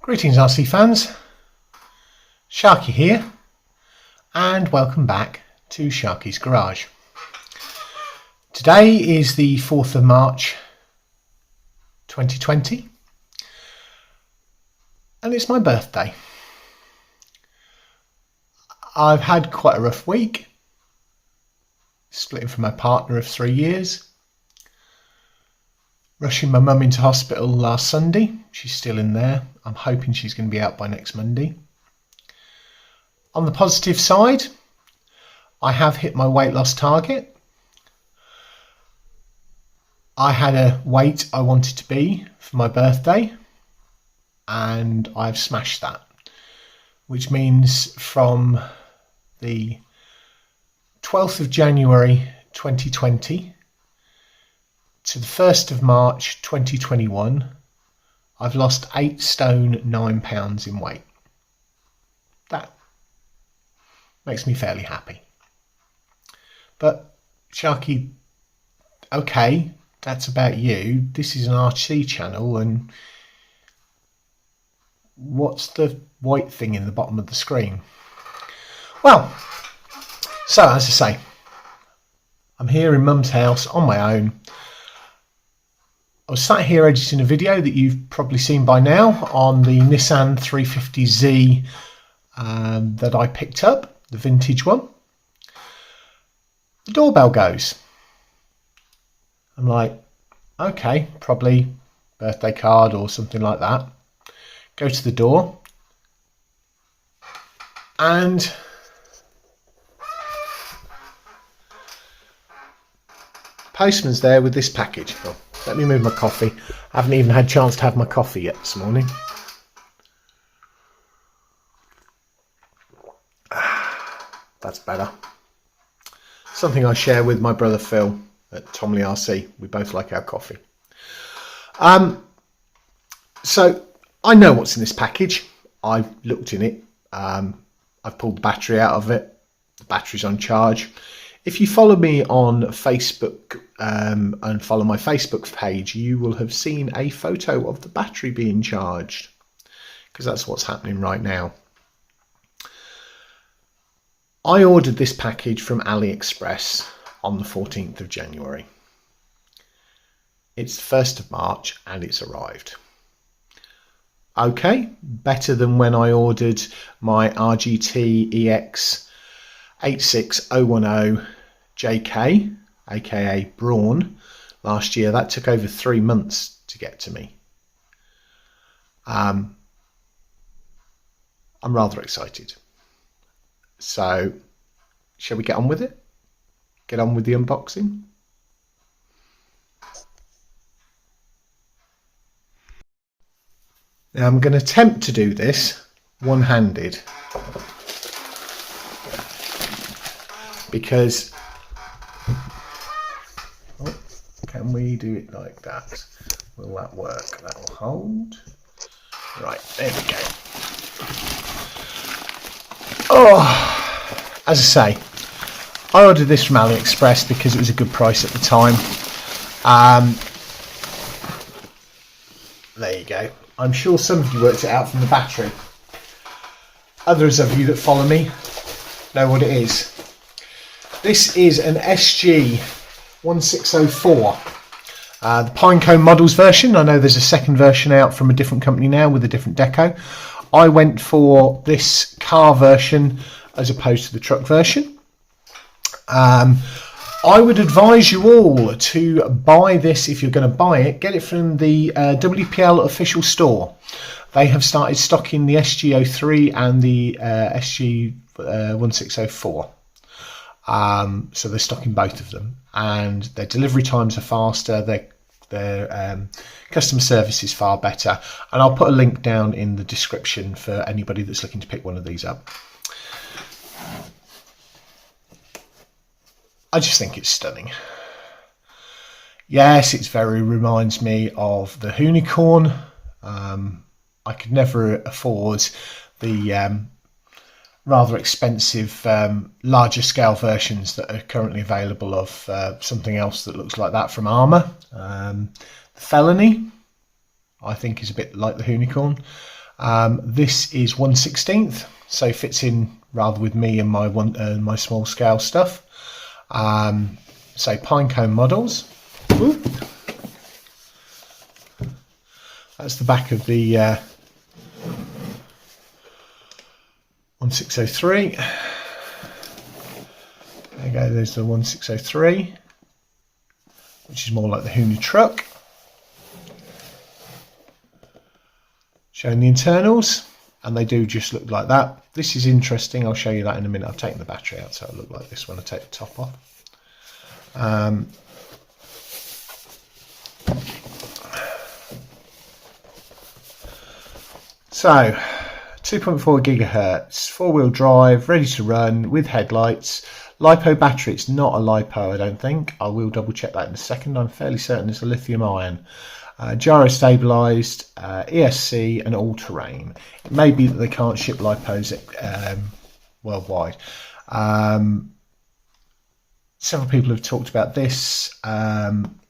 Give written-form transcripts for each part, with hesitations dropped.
Greetings RC fans, Sharky here and welcome back to Sharky's Garage. Today is the 4th of March 2020 and it's my birthday. I've had quite a rough week, splitting from my partner of 3 years, rushing my mum into hospital last Sunday. She's still in there. I'm hoping she's going to be out by next Monday. On the positive side, I have hit my weight loss target. I had a weight I wanted to be for my birthday and I've smashed that, which means from the 12th of January 2020 to the 1st of March 2021, I've lost 8 stone 9 pounds in weight. That makes me fairly happy. But Sharky, okay, that's about you. This is an RC channel, and what's the white thing in the bottom of the screen? Well, so as I say, I'm here in Mum's house on my own. I was sat here editing a video that you've probably seen by now on the Nissan 350Z that I picked up, the vintage one. The doorbell goes. I'm like, okay, probably birthday card or something like that. Go to the door and postman's there with this package. Oh, let me move my coffee. I haven't even had a chance to have my coffee yet this morning. That's better. Something I share with my brother Phil at Tomley RC. We both like our coffee. So I know what's in this package. I've looked in it. I've pulled the battery out of it. The battery's on charge. If you follow me on Facebook and follow my Facebook page, you will have seen a photo of the battery being charged, because that's what's happening right now. I ordered this package from AliExpress on the 14th of January. It's the 1st of March and it's arrived. Okay, better than when I ordered my RGT EX 86010 JK, aka Brawn, last year. That took over 3 months to get to me. I'm rather excited. So, shall we get on with it? Get on with the unboxing? Now I'm going to attempt to do this one-handed, because can we do it like that? Will that work? That will hold. Right, there we go. Oh, as I say, I ordered this from AliExpress because it was a good price at the time. There you go. I'm sure some of you worked it out from the battery. Others of you that follow me know what it is. This is an SG 1604, the Pinecone models version. I know there's a second version out from a different company now with a different deco. I went for this car version as opposed to the truck version. I would advise you all to buy this. If you're going to buy it, get it from the Wpl Official Store. They have started stocking the SG03 and the SG 1604. So they're stocking both of them, and their delivery times are faster. Their customer service is far better, and I'll put a link down in the description for anybody that's looking to pick one of these up. I just think it's stunning. Yes, it very reminds me of the Unicorn. I could never afford the rather expensive larger scale versions that are currently available of something else that looks like that from Armour. The Felony, I think, is a bit like the Unicorn. This is 1/16, so fits in rather with me and my small scale stuff. So Pinecone models. Ooh. That's the back of the 1603. There you go, there's the 1603, which is more like the Hoonie truck. Showing the internals, and they do just look like that. This is interesting, I'll show you that in a minute. I've taken the battery out, so it'll look like this when I take the top off. So 2.4 gigahertz, four-wheel drive, ready to run with headlights. LiPo battery, it's not a LiPo, I don't think. I will double check that in a second. I'm fairly certain it's a lithium ion. Gyro stabilised, ESC and all-terrain. It may be that they can't ship LiPos worldwide. Several people have talked about this.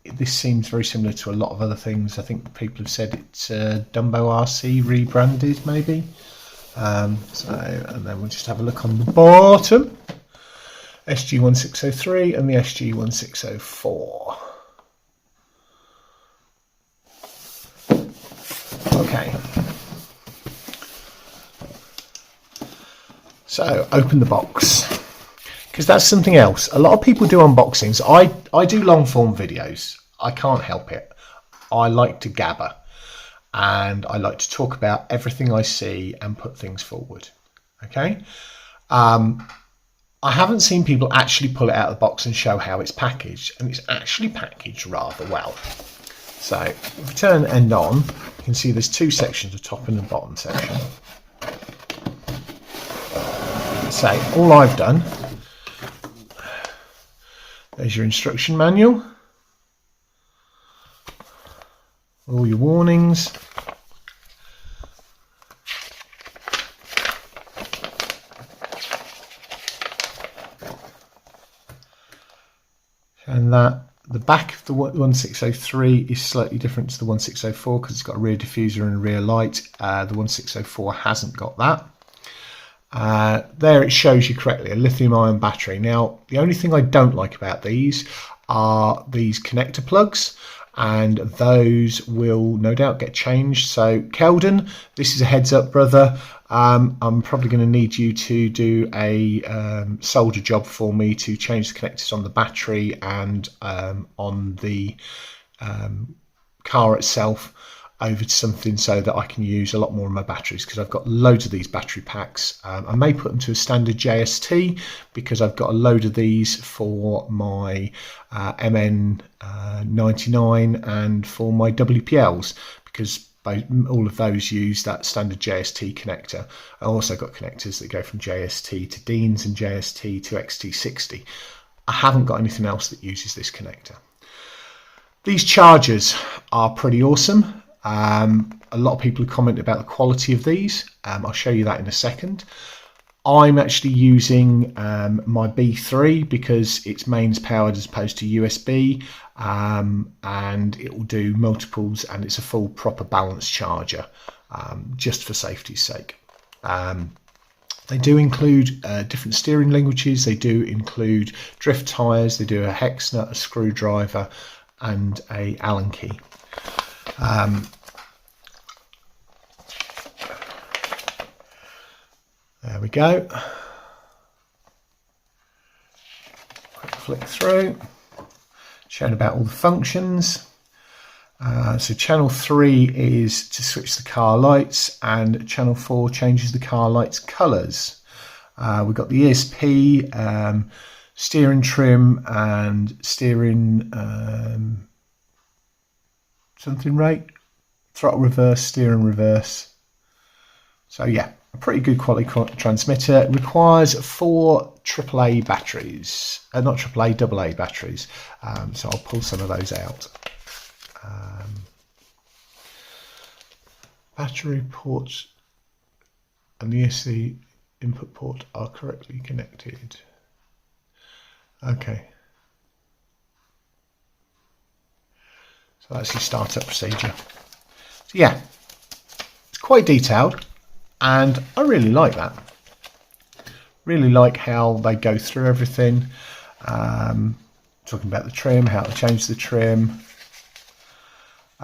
This seems very similar to a lot of other things. I think people have said it's Dumbo RC rebranded, maybe. And then we'll just have a look on the bottom. SG1603 and the SG1604. Okay. So open the box, because that's something else. A lot of people do unboxings. I do long form videos. I can't help it. I like to gabber, and I like to talk about everything I see and put things forward. Okay. I haven't seen people actually pull it out of the box and show how it's packaged, and it's actually packaged rather well. So if we turn the end on, you can see there's two sections, the top and the bottom section. So all I've done, there's your instruction manual, all your warnings, and that the back of the 1603 is slightly different to the 1604 because it's got a rear diffuser and a rear light. The 1604 hasn't got that. There it shows you correctly a lithium ion battery. Now the only thing I don't like about these are these connector plugs, and those will no doubt get changed. So Keldon, this is a heads up, brother. I'm probably going to need you to do a solder job for me to change the connectors on the battery and on the car itself over to something so that I can use a lot more of my batteries, because I've got loads of these battery packs. I may put them to a standard JST because I've got a load of these for my MN99 and for my WPLs, because all of those use that standard JST connector. I also got connectors that go from JST to Dean's and JST to XT60. I haven't got anything else that uses this connector. These chargers are pretty awesome. A lot of people comment about the quality of these. I'll show you that in a second. I'm actually using my B3 because it's mains powered as opposed to USB, and it will do multiples, and it's a full proper balance charger, just for safety's sake. They do include different steering languages. They do include drift tyres. They do a hex nut, a screwdriver, and a Allen key. There we go. Quick flick through, showing about all the functions. So channel 3 is to switch the car lights, and channel 4 changes the car lights colours. We've got the ESP, steering trim, and steering something rate, throttle reverse, steering reverse. So yeah, a pretty good quality transmitter. It requires 4 AAA batteries, not AAA, AA batteries. So I'll pull some of those out. Battery ports and the ESC input port are correctly connected. Okay. So that's your startup procedure. So yeah, it's quite detailed. And I really like that. Really like how they go through everything. Talking about the trim, how to change the trim.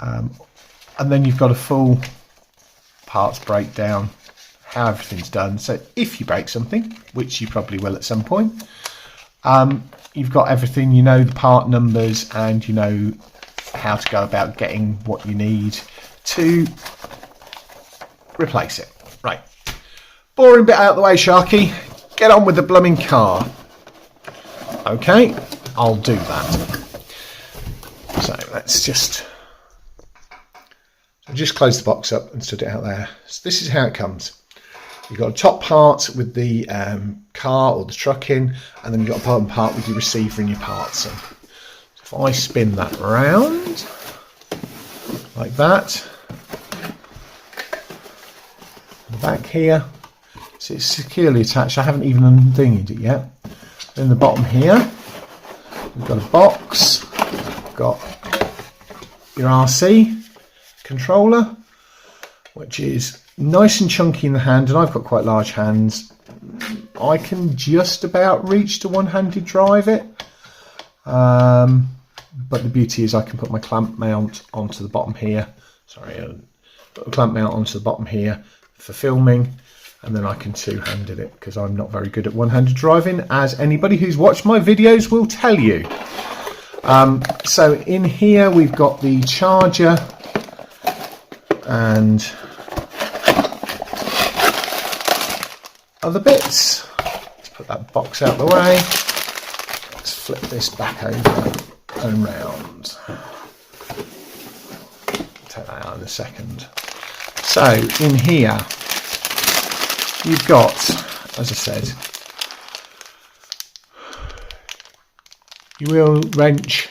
And then you've got a full parts breakdown, how everything's done. So if you break something, which you probably will at some point, you've got everything, you know the part numbers, and you know how to go about getting what you need to replace it. Right, boring bit out of the way, Sharky. Get on with the blooming car. Okay, I'll do that. So let's just close the box up and stood it out there. So this is how it comes. You've got a top part with the car or the truck in, and then you've got a bottom part with your receiver and your parts in. So if I spin that around like that, the back here, so it's securely attached. I haven't even undinged it yet. In the bottom here, we've got a box, we've got your RC controller, which is nice and chunky in the hand, and I've got quite large hands. I can just about reach to one-handed drive it, but the beauty is I can put my clamp mount onto the bottom here. Sorry, put a clamp mount onto the bottom here for filming, and then I can two-handed it because I'm not very good at one-handed driving, as anybody who's watched my videos will tell you. So in here we've got the charger and other bits. Let's put that box out of the way. Let's flip this back over and round. Take that out in a second. So in here you've got, as I said, your wheel wrench,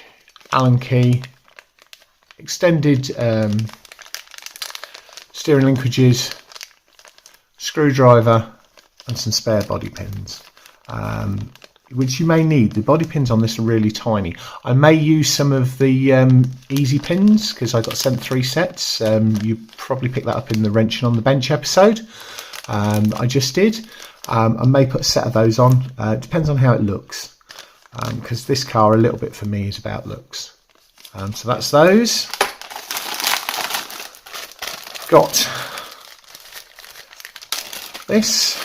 Allen key, extended steering linkages, screwdriver, and some spare body pins, which you may need. The body pins on this are really tiny. I may use some of the easy pins because I got sent 3 sets. You probably picked that up in the wrenching on the bench episode. I just did. I may put a set of those on. It depends on how it looks, because this car, a little bit for me, is about looks. So that's those. Got this,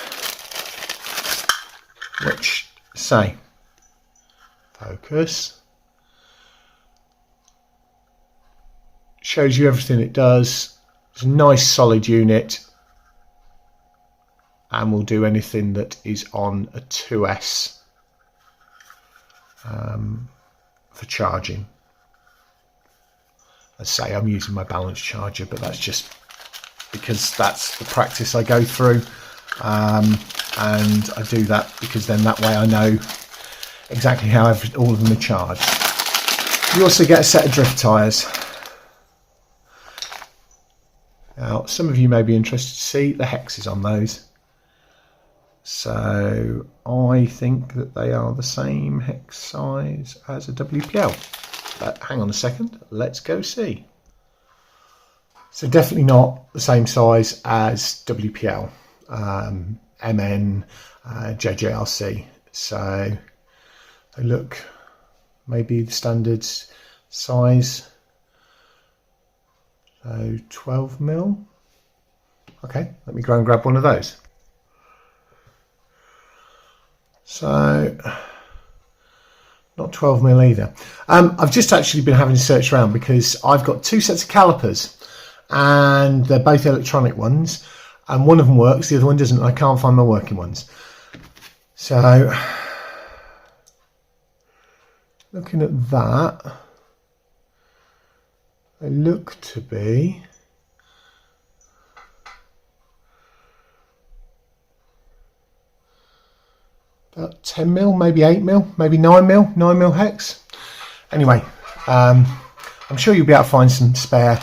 which say focus, shows you everything it does. It's a nice solid unit, and will do anything that is on a 2S for charging. Let's say I'm using my balance charger, but that's just because that's the practice I go through, and I do that because then that way I know exactly how all of them are charged. You also get a set of drift tyres. Now some of you may be interested to see the hexes on those. So I think that they are the same hex size as a WPL. But hang on a second, let's go see. So definitely not the same size as WPL, MN, JJRC. So they look maybe the standard size. So 12mm. Okay, let me go and grab one of those. So not 12mm either. I've just actually been having to search around because I've got 2 sets of calipers, and they're both electronic ones, and one of them works, the other one doesn't. I can't find my working ones. So looking at that, they look to be about 10mm, maybe 8mm, maybe 9mm hex. Anyway, I'm sure you'll be able to find some spare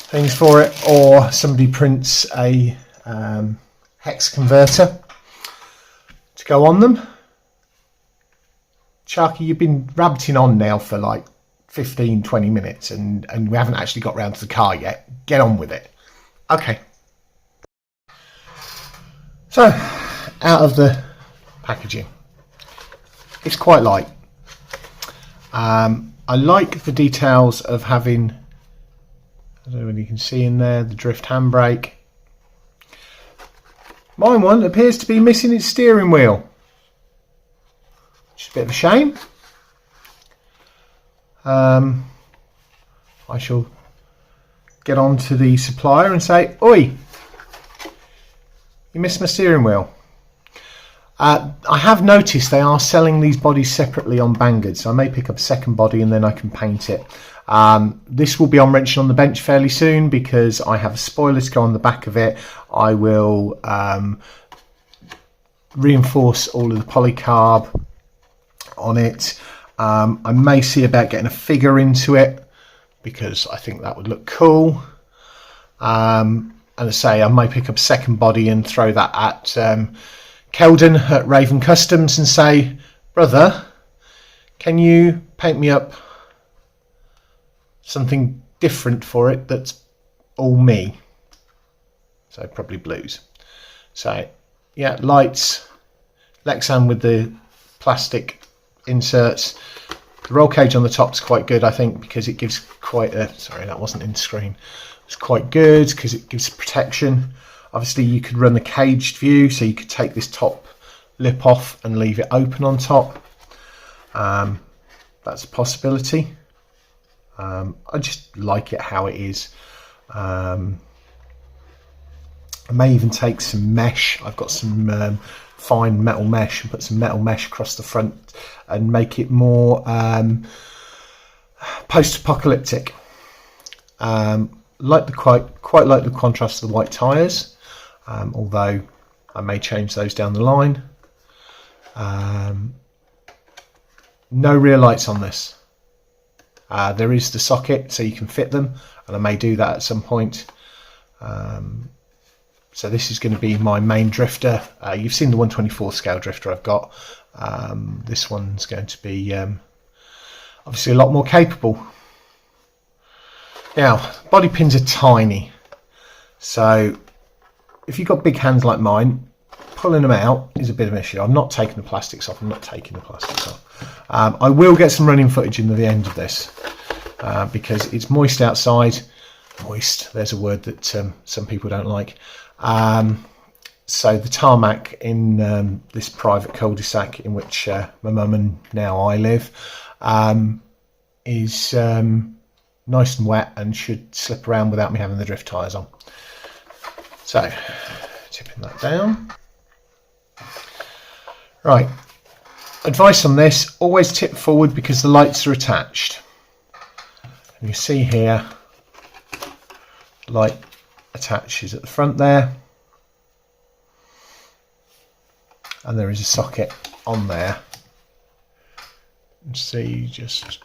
things for it, or somebody prints a hex converter to go on them. Sharky, you've been rabbiting on now for like 15-20 minutes and we haven't actually got round to the car yet. Get on with it. Okay. So, out of the packaging, it's quite light. I like the details of having, I don't know whether you can see in there, the drift handbrake. Mine one appears to be missing its steering wheel, which is a bit of a shame. I shall get on to the supplier and say, "Oi, you missed my steering wheel." I have noticed they are selling these bodies separately on Banggood, so I may pick up a second body and then I can paint it. This will be on wrenching on the bench fairly soon because I have a spoiler to go on the back of it. I will reinforce all of the polycarb on it. I may see about getting a figure into it because I think that would look cool. And I say I might pick up a second body and throw that at Keldon at Raven Customs and say, "Brother, can you paint me up something different for it that's all me?" So probably blues. So yeah, lights, Lexan with the plastic inserts. The roll cage on the top is quite good, I think, because it gives quite a, sorry, that wasn't in screen. It's quite good because it gives protection. Obviously you could run the caged view, so you could take this top lip off and leave it open on top. That's a possibility. I just like it how it is. I may even take some mesh. I've got some fine metal mesh and put some metal mesh across the front and make it more post-apocalyptic. Like the quite like the contrast of the white tyres, although I may change those down the line. No rear lights on this. There is the socket so you can fit them, and I may do that at some point. So this is going to be my main drifter. You've seen the 1/24 scale drifter I've got. This one's going to be obviously a lot more capable. Now, body pins are tiny, so if you've got big hands like mine, pulling them out is a bit of an issue. I'm not taking the plastics off. I will get some running footage in the end of this because it's moist outside. Moist, there's a word that some people don't like. So the tarmac in this private cul-de-sac in which my mum and now I live is nice and wet and should slip around without me having the drift tyres on. So, tipping that down. Right, advice on this, always tip forward because the lights are attached. And you see here, light attaches at the front there. And there is a socket on there. See, just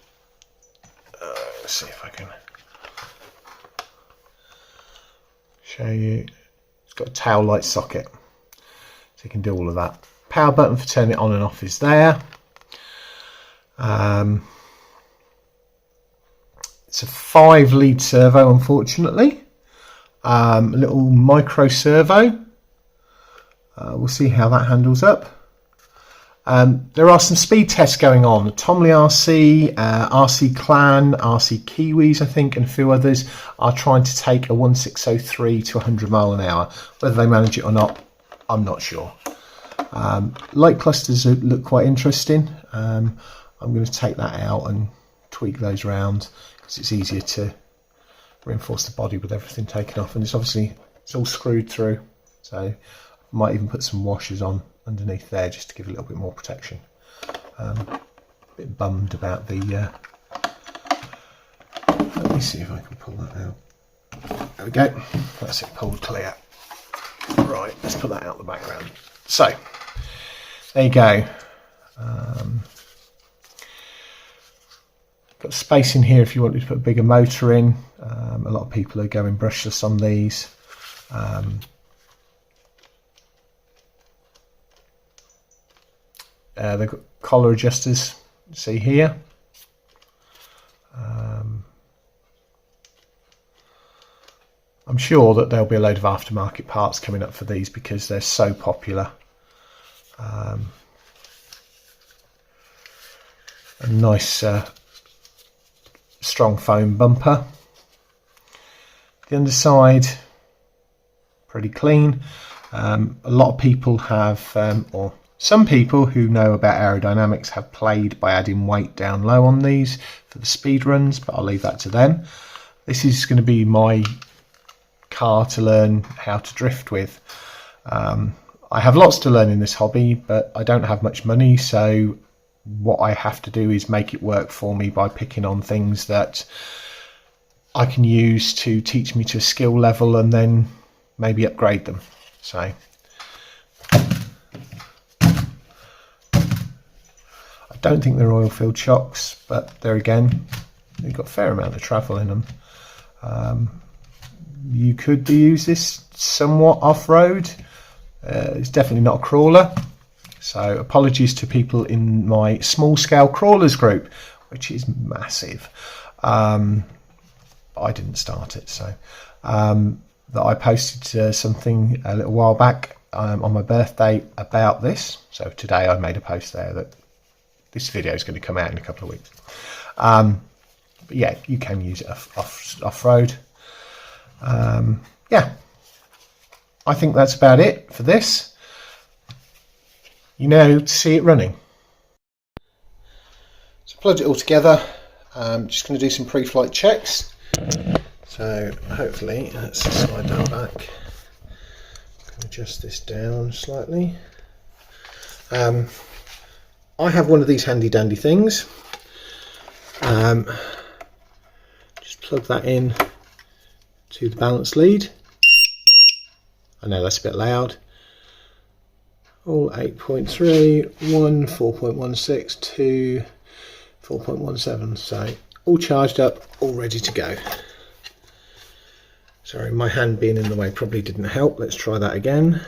let's see if I can show you. It's got a tail light socket, so you can do all of that. Power button for turning it on and off is there. It's a 5-lead servo, unfortunately. A little micro servo. We'll see how that handles up. There are some speed tests going on. Tomley RC, RC Clan, RC Kiwis, I think, and a few others are trying to take a 1603 to 100 mile an hour. Whether they manage it or not, I'm not sure. Light clusters look quite interesting. I'm going to take that out and tweak those around because it's easier to reinforce the body with everything taken off, and it's all screwed through, so I might even put some washers on underneath there just to give a little bit more protection. A bit bummed about the let me see if I can pull that out. There we go, that's it, pulled clear. Right, let's put that out the background. So there you go. Got space in here if you wanted to put a bigger motor in. A lot of people are going brushless on these. They've got collar adjusters, see here. I'm sure that there'll be a load of aftermarket parts coming up for these because they're so popular. A nice strong foam bumper. The underside pretty clean. A lot of people have, or some people who know about aerodynamics have played by adding weight down low on these for the speed runs, but I'll leave that to them. This is going to be my car to learn how to drift with. I have lots to learn in this hobby, but I don't have much money, so what I have to do is make it work for me by picking on things that I can use to teach me to a skill level and then maybe upgrade them. So I don't think they're oil filled shocks, but there again, they've got a fair amount of travel in them. You could use this somewhat off-road. It's definitely not a crawler, so apologies to people in my small scale crawlers group, which is massive. I didn't start it, so that I posted something a little while back on my birthday about this. So today I made a post there that this video is going to come out in a couple of weeks. But yeah, you can use it off-road. Yeah, I think that's about it for this. You know, to see it running. So plugged it all together. I'm just going to do some pre-flight checks. So hopefully, let's slide that back. Adjust this down slightly. I have one of these handy dandy things. Just plug that in to the balance lead. I know that's a bit loud. All 8.3, 1, 4.16, 2, 4.17. So all charged up, all ready to go. Sorry, my hand being in the way probably didn't help. Let's try that again.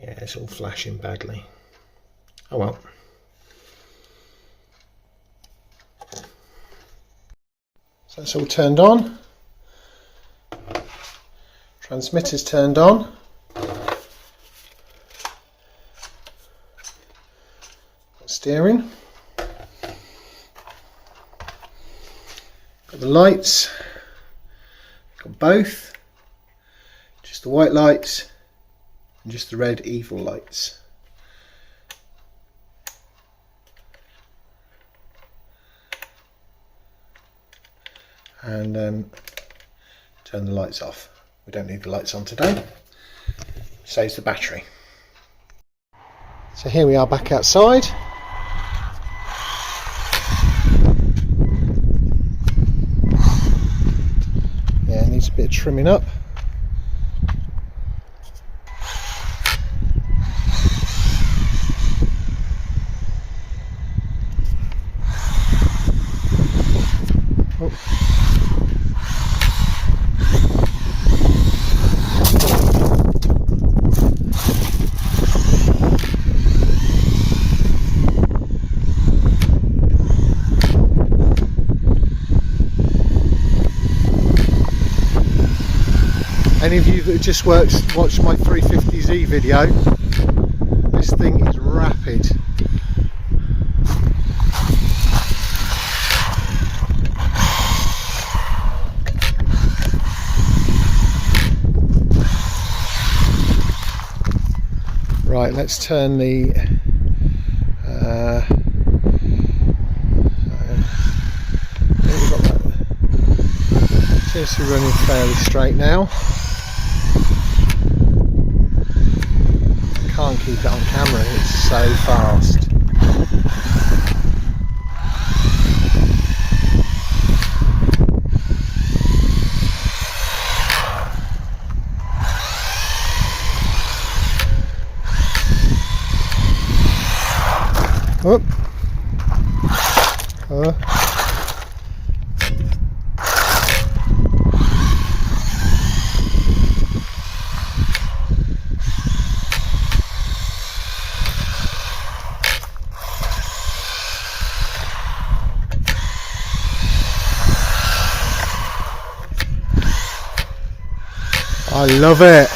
Yeah, it's all flashing badly. Oh well. So it's all turned on. Transmitter's turned on. Steering. Got the lights. Got both. Just the white lights and just the red evil lights. And turn the lights off. We don't need the lights on today. Saves the battery. So here we are back outside. Yeah, needs a bit of trimming up. Any of you that just watched my 350Z video, this thing is rapid. Right, let's turn the seems to be running fairly straight now. Can't keep it on camera, it's so fast. Whoop. I love it.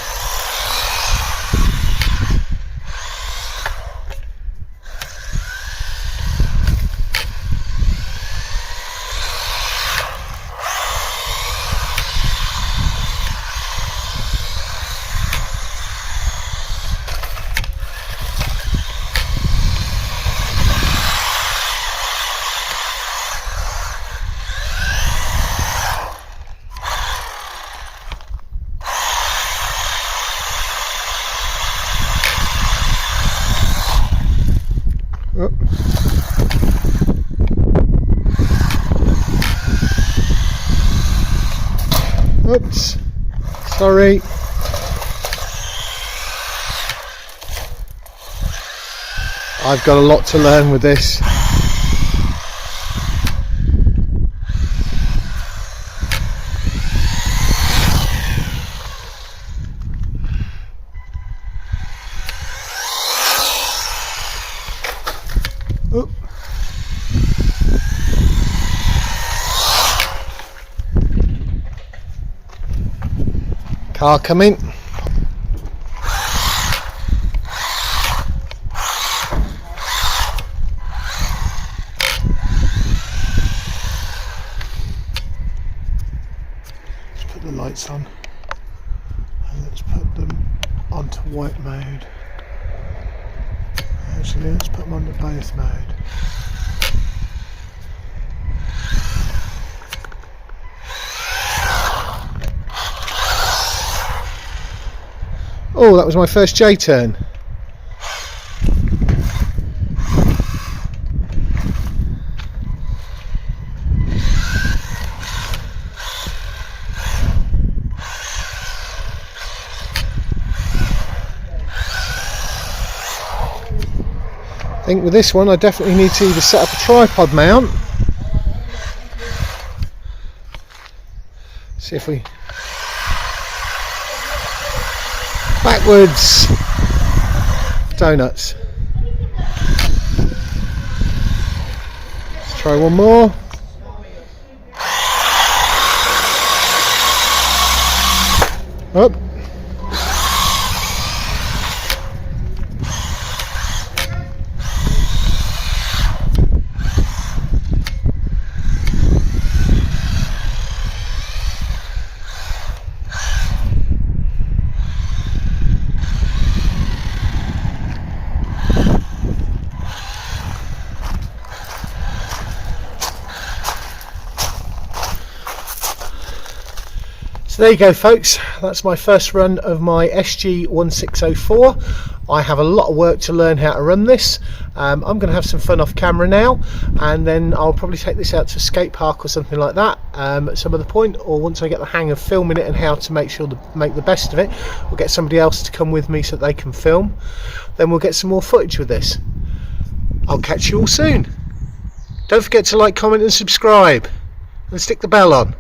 Oops, sorry. I've got a lot to learn with this. Oop. Car coming. Let's put the lights on and let's put them onto white mode. Actually, let's put them onto both mode. Oh, that was my first J turn. I think with this one I definitely need to either set up a tripod mount. See if we... Backwards! Donuts. Let's try one more. Up. So there you go folks, that's my first run of my SG1604. I have a lot of work to learn how to run this. I'm going to have some fun off camera now, and then I'll probably take this out to a skate park or something like that at some other point, or once I get the hang of filming it and how to make the best of it, we'll get somebody else to come with me so that they can film. Then we'll get some more footage with this. I'll catch you all soon. Don't forget to like, comment and subscribe, and stick the bell on.